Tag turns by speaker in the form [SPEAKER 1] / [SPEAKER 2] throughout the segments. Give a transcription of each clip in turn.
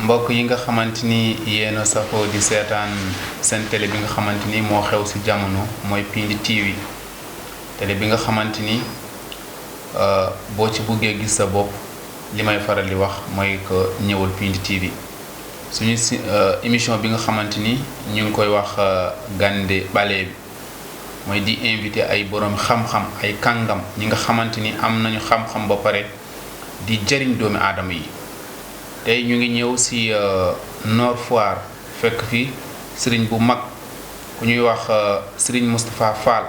[SPEAKER 1] mbokk yi nga xamante ni yéen a safoo di seetaan seen télé bi nga xamante ni moo xew ci jamono mooy Pindi TV télé bi nga xamante ni boo ci buggee gis sa bopp li may faral di wax mooy que ñëwal Pindi TV suñu émission bi nga xamante ni ñu ngi koy wax Gande Bale bi mooy di invité ay borom xam-xam ay kàngam ñi nga xamante ni am nañu xam-xam ba pare di jëriñ doomi aadama yi. tey ñu ngi ñëw ci Nord Foire fekk fi sëriñ bu mag ku ñuy wax sëriñ Moustapha Fall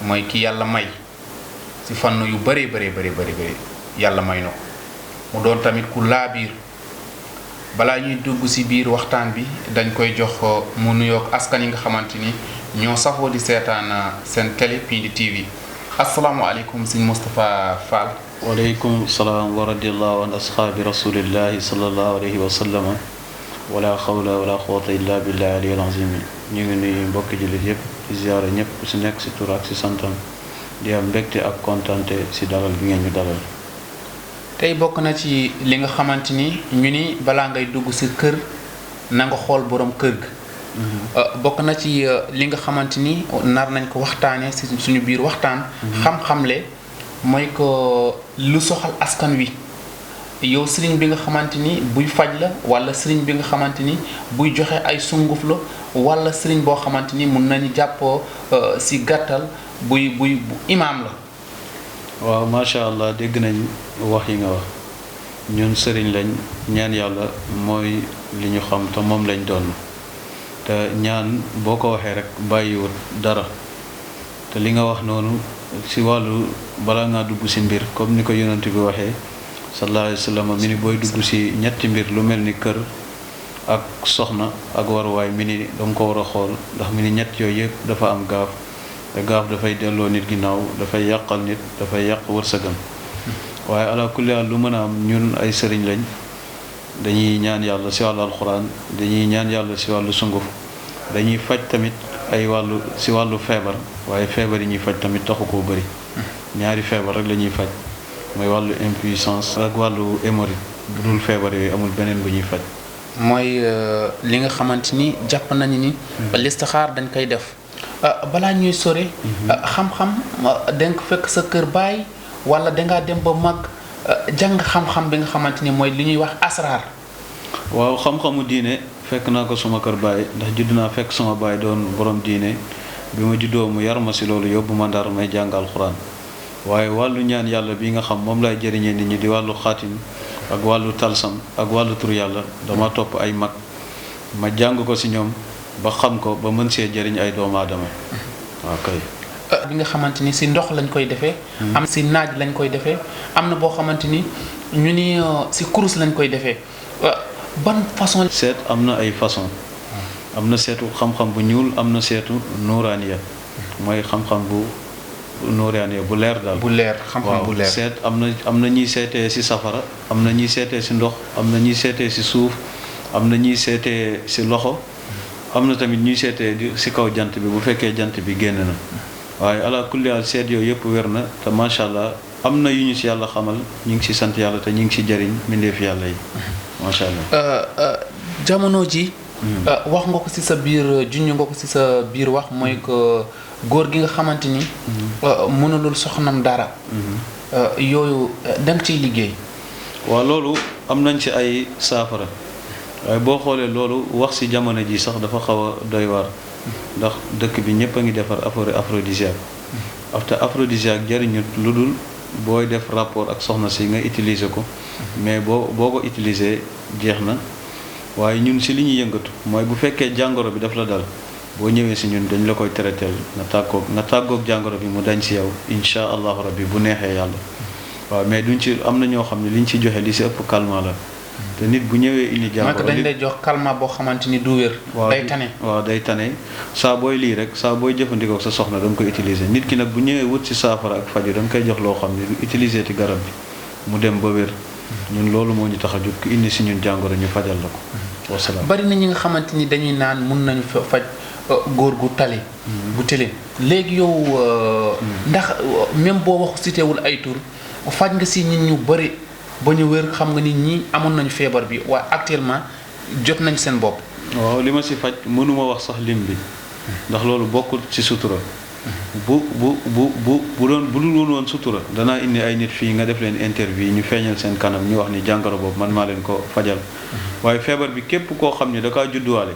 [SPEAKER 1] mooy ki yàlla may ci fànn yu bari yàlla may na ko mu doon tamit ku laabiir balaa ñuy dugg ci biir waxtaan bi dañ koy jox mu nuyoog askan yi nga xamante ni ñoo safoo di seetaan seen télé Pindi TV asalaamaaleykum sëriñ Moustapha Fall.
[SPEAKER 2] waaleykum salaam wa radiyallahu an ashaabi rasulillahi sallallahu alayhi wa sallam wala xawla wala quwwata illa billahi aliyil azim. ñu ngi nuyu mbokki jullit yëpp di ziyaara ñëpp ku si nekk si tur ak si santam di am mbégte ak kontante si dalal bi ngeen ñu dalal.
[SPEAKER 1] tey bokk na ci li nga xamante ni ñu ni balaa ngay dugg si kër na nga xool borom kër ga. bokk na ci li nga xamante ni nar nañ ko waxtaanee si suñu biir waxtaan. xam-xamle. mooy ko lu soxal askan wi yow sëriñ bi nga xamante ni buy faj la wala sëriñ bi nga xamante ni buy joxe ay sunguf la wala sëriñ boo xamante ni mun nañu jàppoo si gàttal bu imaam la.
[SPEAKER 2] waaw macha allah dégg nañ wax yi nga wax ñun sëriñ lañ ñaan yàlla mooy li ñu xam te moom lañ doon te ñaan boo ko waxee rek bàyyiwut dara te li nga wax noonu. si wàllu balaa ngaa dugg si mbir comme ni ko yonent bi waxee sallallahu alayhi wa sallam mi ni booy dugg si ñetti mbir lu mel ni kër ak soxna ak waruwaay mi ni danga ko war a xool ndax mi ni ñett yooyu yëpp dafa am gaaf te gaaf dafay delloo nit ginnaaw dafay yàqal nit dafay yàq wërsëgam waaye ala kulli haal lu mën a am ñun ay sëriñ lañ dañuy ñaan yàlla si wàllu alxuraan dañuy ñaan yàlla si wàllu sunguf dañuy faj tamit ay wàllu si wàllu feebar waaye feebar yi ñuy faj tamit taxu koo bëri ñaari feebar rek la ñuy faj mooy wàllu impuissance ak wàllu hémorroïde bu dul feebar yooyu amul beneen bu ñuy faj.
[SPEAKER 1] mooy li nga xamante ni jàpp nañu ni. listixaar dañ koy def balaa ñuy sore. xam-xam dañ ko fekk sa kër baay wala dangaa dem ba mag jàng xam-xam bi nga xamante ni mooy li ñuy wax asraar.
[SPEAKER 2] waaw xam-xamu diine. fekk naa ko suma kër baay ndax judd naa fekk sama baay doon borom diine bi ma juddoo mu yar ma si loolu yóbbu ma ndar may jàng alxuraan waaye wàllu ñaan yàlla bi nga xam moom laay jëriñee nit ñi di wàllu xaatim ak wàllu talsam ak wàllu tur yàlla dama topp ay mag ma jàng ko si ñoom ba xam ko ba mën see jëriñ ay doomu aadama waaw kay.
[SPEAKER 1] bi nga xamante ni si ndox lañ koy defee. am si naaj lañ koy defee am na boo xamante ni ñu ni si kurus lañ koy defee. ban façon.
[SPEAKER 2] seet am na ay façon am na seetu xam-xam bu ñuul am na seetu nuuraaniya mooy xam-xam bu nuuraaniya bu leer daal.
[SPEAKER 1] bu leer xam-xam bu leer
[SPEAKER 2] seet am na ñuy seetee ci safara am na ñuy seetee ci ndox am na ñuy seetee ci suuf am na ñuy seetee ci loxo am na tamit ñuy seetee ci kaw jant bi bu fekkee jant bi génn na waaye ala kulli haal seet yooyu yëpp wér na te macha allah am na yu ñu ci yàlla xamal ñu ngi ci sant yàlla te ñu ngi ci jëriñ mbindeef yàlla yi. macha allah
[SPEAKER 1] jamono ji. wax nga ko ci sa biir junj nga ko ci sa biir wax mooy que góor gi nga xamante ni. mënulul soxnam dara. yooyu da nga ciy liggéey.
[SPEAKER 2] waaw loolu am nañ ci ay saafara waaye boo xoolee loolu wax ci jamono ji sax dafa xaw a doy waar ndax dëkk bi ñëpp a ngi defar aphrodisiaque. te aphrodisiaque jëriñut lu dul booy def rapport ak soxna si nga utiliser ko. mais boo ko utiliser jeex na waaye ñun si li ñuy yëngatu mooy bu fekkee jàngoro bi daf la dal boo ñëwee si ñun dañ la koy traiteel nga tàggoog jàngoro bi mu dañ si yow insha allahu rabbi bu neexee yàlla waaw mais duñ ci am na ñoo xam ne liñ ci joxe li si ëpp calmant la te nit bu ñëwee indi jàngoro
[SPEAKER 1] dañ lay jox calmant boo xamante ni du wér. day tane
[SPEAKER 2] waaw day tane saa booy lii rek saa booy jëfandikoo sa soxna da nga koy utiliser nit ki nag bu ñëwee wut si saafara ak faju da nga koy jox loo xam ne du utiliser ti garab bi mu dem ba wér. ñun loolu moo ñu tax a jóg ku indi si ñun jàngoro ñu fajal la ko. wasalaam
[SPEAKER 1] bari na ñi nga xamante ni dañuy naan mun nañu faj góor gu tali. bu tële léegi yow. ndax même boo wax cité wul ay tur faj nga si nit ñu bari ba ñu wér xam nga nit ñi amoon nañu feebar bi waaye actuellement jot nañ seen bopp.
[SPEAKER 2] waaw li ma si faj mënuma wax sax lim bi ndax loolu bokkul ci sutura bu dul woon sutura danaa indi ay nit fii nga def leen interview ñu feeñal seen kanam ñu wax ni jàngoro boobu man maa leen ko fajal waaye feebar bi képp koo xam ne da kaa judduwaale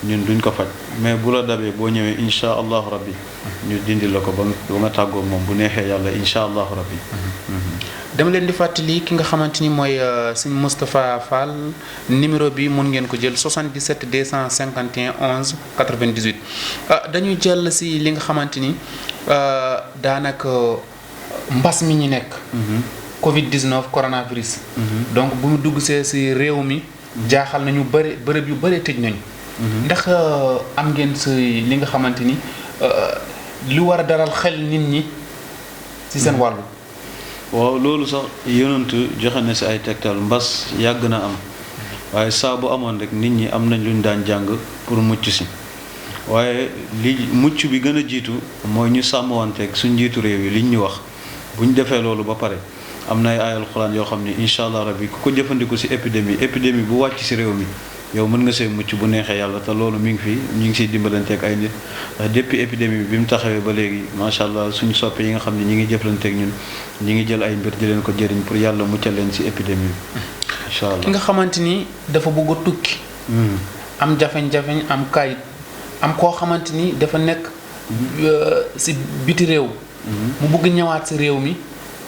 [SPEAKER 2] ñun duñ ko faj mais bu la dabee boo ñëwee insha allahu rabbi ñu dindi la ko ba nga tàggoo moom bu neexee yàlla insha allahu rabbi.
[SPEAKER 1] dama leen di fàttali ki nga xamante ni mooy sëñ Moustapha Fall numéro bi mun ngeen ko jël 77 251 11 98 dañuy jël si li nga xamante ni daanaka mbas mi ñu nekk. Covid 19 coronavirus. donc bu mu dugg see si réew mi. jaaxal nañu bëri bërëb yu bëri tëj nañu. ndax am ngeen si li nga xamante ni lu war a dalal xel nit ñi si seen wàllu.
[SPEAKER 2] waaw loolu sax yonent joxe na si ay tegtal mbas yàgg na am waaye saa bu amoon rek nit ñi am nañ lu ñu daan jàng pour mucc si waaye li mucc bi gën a jiitu mooy ñu sàmmwanteeg suñ njiitu réew yi liñ ñu wax bu ñu defee loolu ba pare am na ay aayal xuraan yoo xam ne incha allah rabbi ku ko jëfandiku si épidémie bu wàcc si réew mi yow mën nga see mucc bu neexee yàlla te loolu mi ngi fi ñu ngi siy dimbalanteeg ay nit ndax depuis épidémie bi mu taxawee ba léegi macha allah suñu soppe yi nga xam ne ñi ngi jëflanteeg ñun ñi ngi jël ay mbir di leen ko jëriñ pour yàlla muccal leen si épidémie bi incha allah.
[SPEAKER 1] ki nga xamante ni dafa bëgg a tukki. am jafeñ-jafeñ am kayit am koo xamante ni dafa nekk si biti réew. mu bëgg ñëwaat si réew mi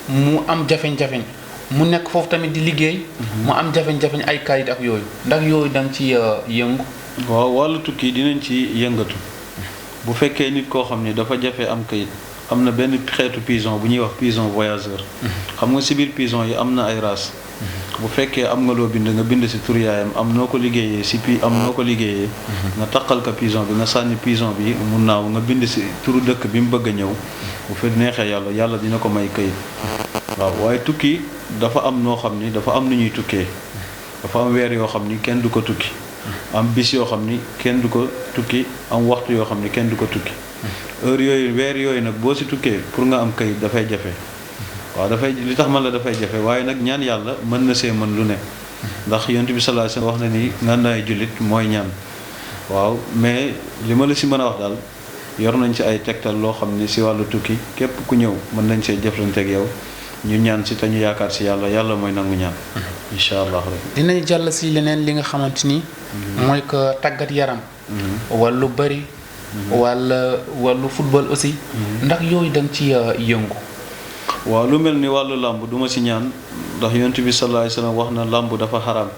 [SPEAKER 1] mu am jafeñ-jafeñ. mu nekk foofu tamit di liggéey. mu am jafeñ-jafeñ ay kayit ak yooyu ndax yooyu da nga ci yëngu.
[SPEAKER 2] waaw wàllu tukki dinañ ci yëngatu bu fekkee nit koo xam ne dafa jafe am kayit am na benn xeetu pigeon bu ñuy wax pigeon voyageur. xam nga si biir pigeon yi am na ay race. bu fekkee am nga loo bind nga bind si tur yaayam am noo ko liggéeyee noo ko liggéeyee. nga taqal ka pigeon bi nga sànni pigeon bi mu naaw nga bind si turu dëkk bi mu bëgg a ñëw bu fi neexee yàlla dina ko may kayit. waaw waaye tukki dafa am noo xam ni dafa am nu ñuy tukkee dafa am weer yoo xam ni kenn du ko tukki am bis yoo xam ni kenn du ko tukki am waxtu yoo xam ni kenn du ko tukki heure yooyu weer yooyu nag boo si tukkee pour nga am kayit dafay jafe waaw dafay li tax man la dafay jafe waaye nag ñaan yàlla mën na see mën lu ne ndax yonent bi sallallahu alayhi wasallam wax na ni ngànnaay jullit mooy ñaan waaw mais li ma la si mën a wax daal yor nañ si ay tegtal loo xam ni si wàllu tukki képp ku ñëw mën nañ see jëflante ak yow ñu ñaan si te ñu yaakaar si yàlla mooy nangu ñaan. incha allah rek.
[SPEAKER 1] dinañ jàll si leneen li nga xamante ni. mooy que tàggat yaram. wàllu bëri. wàllu football aussi. ndax yooyu da nga ci yëngu.
[SPEAKER 2] waaw lu mel ni wàllu làmb du ma si ñaan ndax yonent bi sallallahu alayhi wasallam wax na làmb dafa xaraam.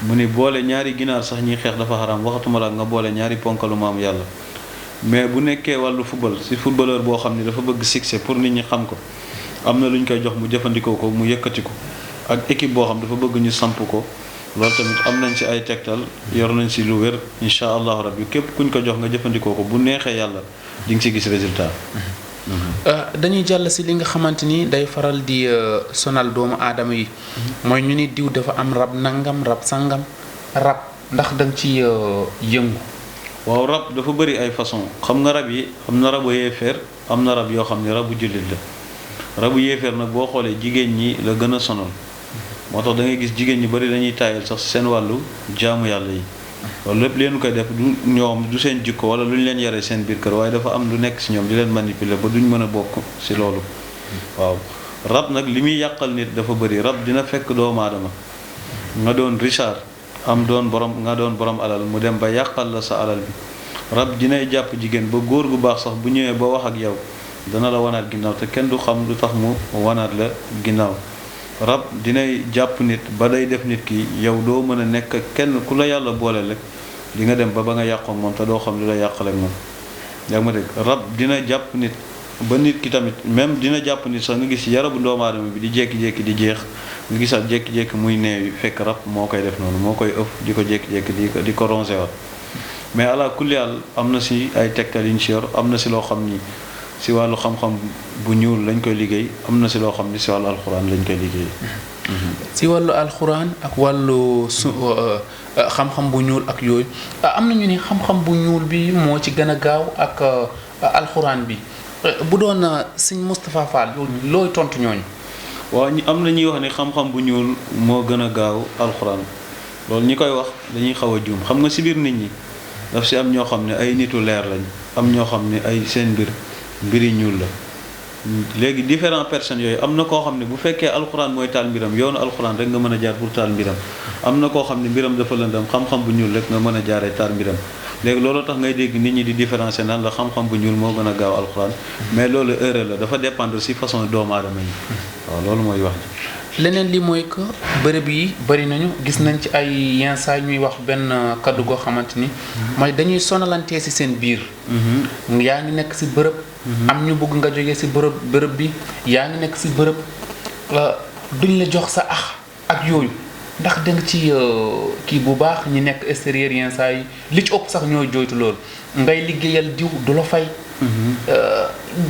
[SPEAKER 2] mu ni boole ñaari ginaar sax ñiy xeex dafa xaraam waxatuma la nga boole ñaari ponkalu maamu yàlla. mais bu nekkee wàllu football si footballeur boo xam ni dafa bëgg succès pour nit ñi xam ko. am na lu ñu koy jox mu jëfandikoo ko mu yëkkati ko ak équipe boo xam dafa bëgg ñu samp ko loolu tamit am nañ ci ay tegtal yor nañ ci lu wér incha allahu rabbi képp kuñ ko jox nga jëfandikoo ko bu neexee yàlla di nga ci gis résultat.
[SPEAKER 1] dañuy jàll si li nga xamante ni day faral di sonal doomu aadama yi. mooy ñu ni diw dafa am rab nangam rab sangam rab ndax da nga ci yëngu.
[SPEAKER 2] waaw rab dafa bëri ay façon xam nga rab yi am na rabu yeefeer am na rab yoo xam ne rabu jullit la. rabu yéeféer nag boo xoolee jigéen ñi la gën a sonal moo tax da ngay gis jigéen ñi bari dañuy taayal sax seen wàllu jaamu yàlla yi loolu lépp leen koy def du ñoom du seen jikko wala lu ñu leen yare seen biir kër waaye dafa am lu nekk si ñoom di leen manipuler ba duñ mën a bokk si loolu waaw rab nag li muy yàqal nit dafa bëri rab dina fekk doomu aadama nga doon Richard nga doon borom alal mu dem ba yàqal la sa alal bi rab dinay jàpp jigéen ba góor gu baax sax bu ñëwee ba wax ak yow dana la wanaat ginnaaw te kenn du xam lu tax mu wanaat la ginnaaw rab dinay jàpp nit ba day def nit ki yow doo mën a nekk kenn ku la yàlla boole rek di nga dem ba nga yàqoo moom te doo xam lu la yàqal ak moom yaa ma dégg rab dina jàpp nit ba nit ki tamit même dina jàpp nit sax nga gis yarabu doomu aadama bi di jékki-jékki di jeex nga gisaat jékki-jékki muy neewi fekk rab moo koy def noonu moo koy ëpp di ko jékki-jékki di ko rongé waat mais ala kulli haal am na si ay tegtal yu ñu si yor am na si loo xam ni si wàllu xam-xam bu ñuul lañ koy liggéey am na si loo xam ni si wàllu alxuraan lañ koy liggéey.
[SPEAKER 1] si wàllu alxuraan ak wàllu xam-xam bu ñuul ak yooyu am na ñu ni xam-xam bu ñuul bi moo ci gën a gaaw ak alxuraan bi bu doon sëñ Moustapha Fall looy tontu ñooñu.
[SPEAKER 2] waaw am na ñuy wax ne xam-xam bu ñuul moo gën a gaaw alxuraan loolu ñi koy wax dañuy xaw a juum xam nga si biir nit ñi daf si am ñoo xam ne ay nitu leer lañ am ñoo xam ne ay seen mbiri ñuul la léegi différentes personnes yooyu am na koo xam ne bu fekkee alxuraan mooy taal mbiram yoonu alxuraan rek nga mën a jaar pour taal mbiram am na koo xam ne mbiram dafa lëndam xam-xam bu ñuul rek nga mën a jaaree taal mbiram léegi loolu tax ngay dégg nit ñi di différencier naan la xam-xam bu ñuul moo gën a gaaw alxuraan mais loolu erreur la dafa dépendre si façon doomu aadama yi waaw loolu mooy wax ji.
[SPEAKER 1] leneen li mooy que bërëb yi bëri nañu gis nañ ci ay yenn saa ñuy wax benn kaddu goo xamante ni mooy dañuy sonalantee si seen biir. yaa ngi nekk si bërëb. am ñu bëgg nga jógee si bërëb bi yaa ngi nekk si bërëb duñ la jox sa ak yooyu ndax da nga ci kii bu baax ñi nekk extérieur yenn saa yi li ci ëpp sax ñoo jooytu loolu ngay liggéeyal diw du la fay.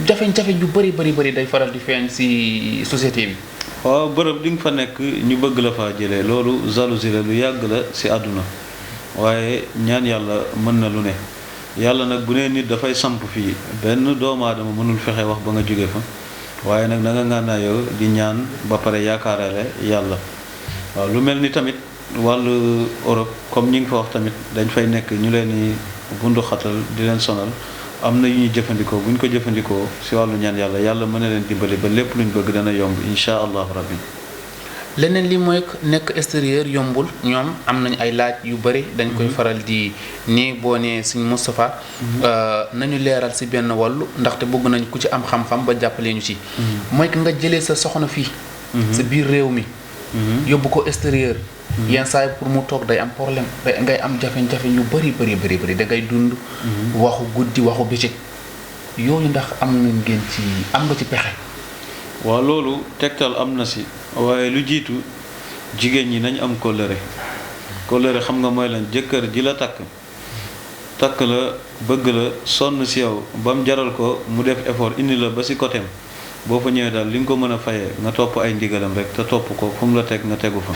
[SPEAKER 1] jafe-jafe yu bëri day faral di feeñ si société bi.
[SPEAKER 2] waaw bërëb di nga fa nekk ñu bëgg la faa jëlee loolu jalousie la lu yàgg la si àdduna waaye ñaan yàlla mën na lu ne yàlla nag bu nee nit dafay samp fii benn doomu aadama mënul fexe wax ba nga jóge fa waaye nag na nga ngànnaayoo di ñaan ba pare yaakaarale yàlla waaw lu mel ni tamit wàllu Europe comme ñi ngi fa wax tamit dañ fay nekk ñu leen di bundu xatal di leen sonal am na yu ñuy jëfandikoo bu ñu ko jëfandikoo si wàllu ñaan yàlla mën na leen dimbali ba lépp luñ bëgg dana yomb insha allahu rabbi.
[SPEAKER 1] leneen li mooy nekk extérieur yombul ñoom am nañu ay laaj yu bëri dañ koy faral di nii boo nee Sëñ Moustapha nañu leeral si benn wàllu ndaxte bëgg nañ ku ci am xam-xam ba jàppale ñu ci. mooy que nga jëlee sa soxna fii. sa biir réew mi. yóbbu ko extérieur. yenn saa yi pour mu toog day am problème ngay am jafe-jafe yu bëri da ngay dund. waxu guddi waxu bëccëg yooyu ndax am nga ci pexe.
[SPEAKER 2] waaw loolu tegtal am na si waaye lu jiitu jigéen ñi nañ am kóllëre xam nga mooy lan jëkkër ji la takk la bëgg la sonn si yow ba mu jaral ko mu def effort indi la ba si côté boo fa ñëwee daal li nga ko mën a fayee nga topp ay ndigalam rek te topp ko fu mu la teg nga tegu fa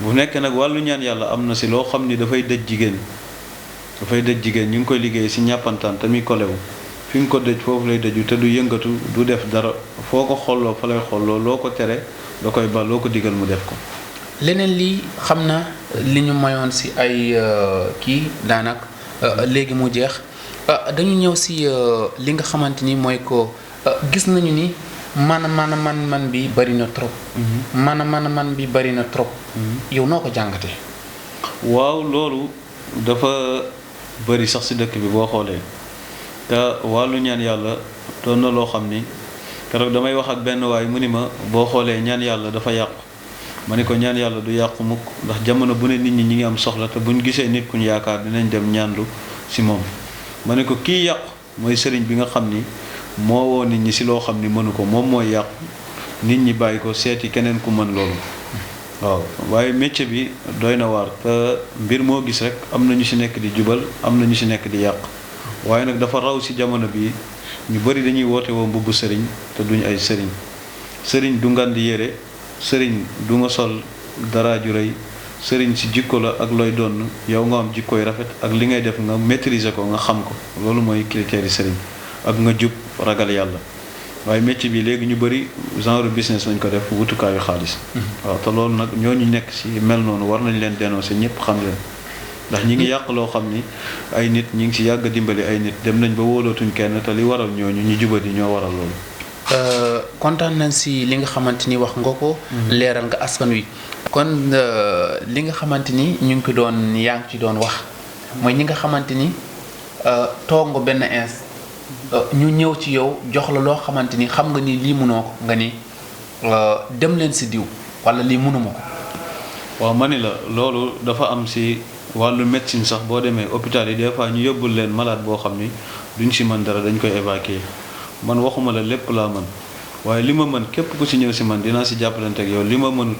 [SPEAKER 2] bu nekkee nag wàllu ñaan yàlla am na si loo xam ni dafay dëj jigéen ñu ngi koy liggéey si ñàppantaan te muy kolewu fi nga ko dëj foofu lay dëju te du yëngatu du def dara foo ko xolloo fa lay xolloo loo ko tere da koy ba loo ko digal mu def ko.
[SPEAKER 1] leneen lii xam na li ñu mayoon si ay kii daanaka léegi mu jeex dañu ñëw si li nga xamante ni mooy ko gis nañu ni man bi bari na trop. man bi bari na trop. yow noo ko jàngatee.
[SPEAKER 2] waaw loolu dafa bari sax si dëkk bi boo xoolee. te wàllu ñaan yàlla doon na loo xam ni keroog damay wax ak benn waay mu ni ma boo xoolee ñaan yàlla dafa yàqu ma ni ko ñaan yàlla du yàqu mukk ndax jamono bu ne nit ñi ngi am soxla te buñ gisee nit kuñ yaakaar dinañ dem ñaanlu si moom ma ni ko kii yàqu mooy sëriñ bi nga xam ni moo woo nit ñi si loo xam ni mënu ko moom mooy yàqu nit ñi bàyyi ko seeti keneen ku mën loolu waaw waaye métier bi doy na waar te mbir moo gis rek am na ñu si nekk di jubal am na ñu si nekk di yàq waaye nag dafa raw si jamono bi ñu bëri dañuy woote woo mbubbu sëriñ te duñ ay sëriñ du ngan di yére sëriñ du nga sol dara ju rëy sëriñ si jikko la ak looy doon yow nga am jikkooy rafet ak li ngay def nga maîtriser ko nga xam ko loolu mooy critères yi sëriñ ak nga jub ragal yàlla waaye métier bi léegi ñu bëri genre business lañ ko def wutukaayu xaalis waaw te loolu nag ñooñu nekk si mel noonu war nañ leen dénoncer ñëpp xam leen ndax ñi ngi yàq loo xam ni ay nit ñi ngi si yàgg dimbali ay nit dem nañ ba wóolootuñ kenn te li waral ñooñu ñu jubadi ñoo waral loolu.
[SPEAKER 1] kontaan nañ si li nga xamante ni wax nga ko. leeral nga askan wi. kon li nga xamante ni ñu ngi ko doon yaa ngi ci doon wax mooy ñi nga xamante ni toog nga benn ñu ñëw ci yow jox la loo xamante ni xam nga ni lii mënoo ko nga ni dem leen si diw wala lii mënuma ko.
[SPEAKER 2] waaw ma ni la loolu dafa am si. wàllu médecine sax boo demee hôpital yi des fois ñu yóbbul leen malade boo xam ni duñ si mën dara dañ koy évacuer man waxuma la lépp laa mën waaye li ma mën képp ku si ñëw si man dinaa si jàppalante ak yow li ma mënul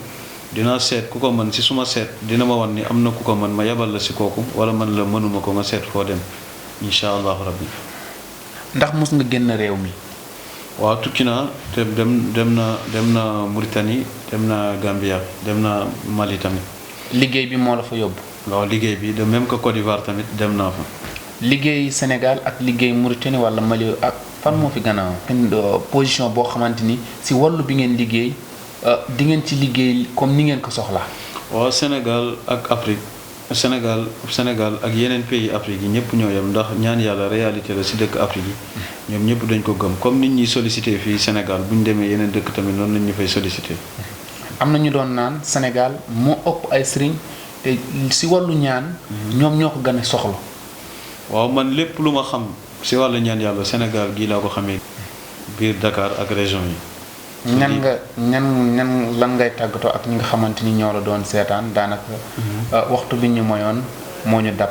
[SPEAKER 2] dinaa seet ku ko mën si suma seet dina ma wan ni am na ku ko mën ma yebal la si kooku wala man la mënuma ko nga seet foo dem incha allahu rabbi.
[SPEAKER 1] ndax mos nga génn réew mi.
[SPEAKER 2] waaw tukki naa te dem na Mauritanie dem na Gambia dem na Mali tamit.
[SPEAKER 1] liggéey bi moo la fa yóbbu.
[SPEAKER 2] waaw liggéey bi de même que Côte d'Ivoire tamit dem naa fa.
[SPEAKER 1] liggéey Sénégal ak liggéey Mauritanie wala Mali ak fan moo fi gën a position boo xamante ni si wàllu bi ngeen liggéey di ngeen ci liggéey comme ni ngeen ko soxlaa.
[SPEAKER 2] waaw Sénégal ak Afrique Sénégal ak yeneen pays Afrique yi ñëpp ñoo yem ndax ñaan yàlla réalité la si dëkk Afrique yi ñoom ñëpp dañ ko gëm comme nit ñi sollicité fii Sénégal bu ñu demee yeneen dëkk tamit noonu lañ ñu fay sollicité.
[SPEAKER 1] am na ñu doon naan Sénégal moo ëpp ay sëriñ te si wàllu ñaan. ñoom ñoo ko gën a soxla.
[SPEAKER 2] waaw man lépp lu ma xam si wàllu ñaan yàlla Sénégal gii laa ko xamee biir Dakar ak région yi. ñan
[SPEAKER 1] lan ngay tàggatoo ak ñi nga xamante ni ñoo la doon seetaan daanaka. waxtu bi ñu moyoon moo ñu dab.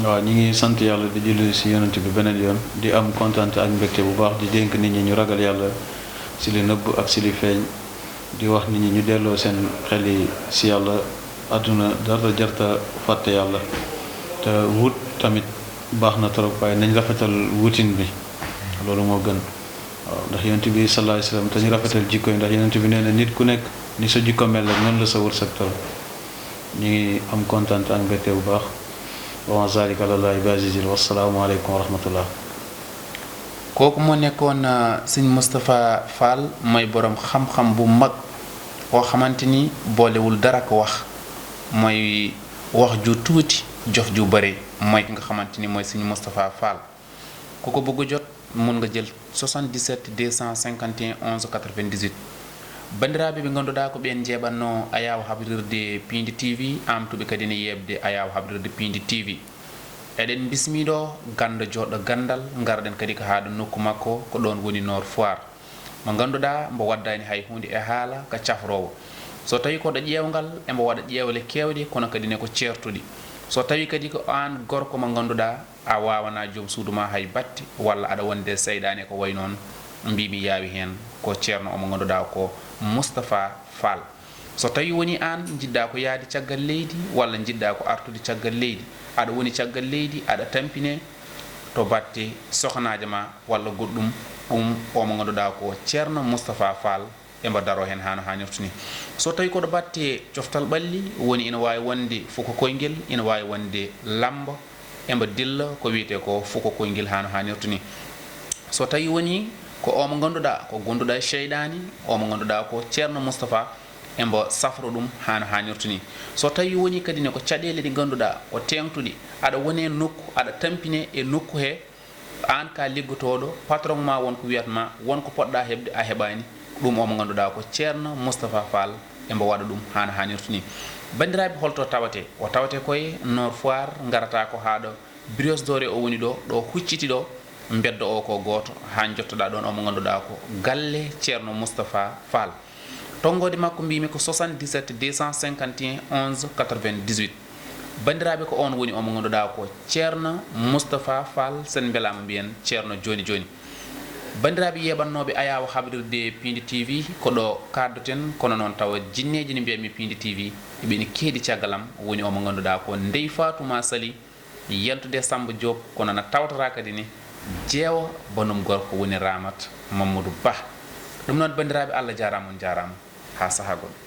[SPEAKER 2] waaw ñi ngi sant yàlla di julli si yonent bi beneen yoon di am kontaan ak mbégte bu baax di dénk nit ñi ñu ragal yàlla si li nëbb ak si li feeñ di wax nit ñi ñu delloo seen xel yi si yàlla àdduna dara jarta fàtte yàlla te wut tamit baax na trop waaye nañ rafetal wutin bi loolu moo gën. waaw ndax yonent bi sallallahu alayhi wasallam te ñu rafetal jikko yi ndax yonent bi nee na nit ku nekk ni sa jikko mel rek noonu la sa wërsëg toll ñu ngi am kontaan ak mbégte bu baax wa ma zalika alallahi bi azizin wassalaamu aleykum wa rahmatullah.
[SPEAKER 1] kooku moo nekkoon sëñ Moustapha Fall mooy borom xam-xam bu mag koo xamante ni boolewul dara ko wax mooy wax ju tuuti jof ju bëri mooy ki nga xamante ni mooy sëñ Moustapha Fall ku ko bëgg jot mun nga jël 77 251 11 98 bandiraɓe ɓe ganduɗa ko ɓen jeeɓanno ayaw habrirde Pindi TV amtuɓe kadi ne yebde ayaw habrirde Pindi TV eɗen bismiɗo ganda joɗɗo gandal garɗen kadi ko haɗo nokku makko ko ɗon woni Nord Foire mo ganduɗa mbo waddani hay hunde e haala ka cafrowo so tawi koɗo ƴewgal embo waɗa ƴewle kewɗe kono kadi ne ko certuɗi so tawi kadi ko an gorko mo ganduɗa a wawana joom suudu ma hay batte walla aɗa wonde seyɗani ko way noon mbimi yaawi hen ko ceerno omo ganduɗa ko Moustapha Fall so tawi woni an jiɗɗa ko yaade caggal leydi walla jiɗɗa ko artude caggal leydi aɗa woni caggal leydi aɗa tampine to batte sohnaje ma walla goɗɗum ɗum omo ganduɗa ko ceerno Moustapha Fall embo daro hen hano hannirta ni so tawi koɗo batte coftal ɓalli woni ina wawi wonde fuko koyguel ina wawi wonde lamba embo dilla ko wiyete ko fuko koyguel hano hannirta ni so tawi woni ko omo ganduɗa ko gonduɗa cheydani omo ganduɗa ko ceerno Moustapha embo safro ɗum hano hannirta ni so tawi woni kadi ne ko caɗele ɗi ganduɗa ko tengtuɗi aɗa wone nokku aɗa tampine e nokku he an ka liggotoɗo patron ma wonko wiyatma wonko poɗɗa heɓde a heɓani ɗum omo ganduɗa ko ceerno Moustapha Fall embo waɗa ɗum hano hannirta ni bandiraɓe holto tawate o tawate koye Nord Foire garata ko haɗo Brioche Dorée o woni ɗo hucciti ɗo beddo o ko goto ha jottoɗa ɗon omo ganduɗa ko galle ceerno Moustapha Fall tongode makko mbimi ko 77 251 11 98 bandiraɓe ko on woni omo ganduɗa ko ceerno Moustapha Fall sen belama mbiyen ceerno joni joni bandiraɓe yeɓannoɓe ayawa habrirde Pindi TV ko ɗo kaddoten kono noon tawa jinneji ne mbiyatmi Pindi TV eɓeni keeɗi caggalam woni omo ganduɗa ko Ndey Fatouma Sali yentude Samba Diop kono na tawtata kadi ni jeewa bonum gorko woni Ramat Mamadou Ba ɗum noon bandiraɓe Allah jarama on jarama ha saaha goɗɗo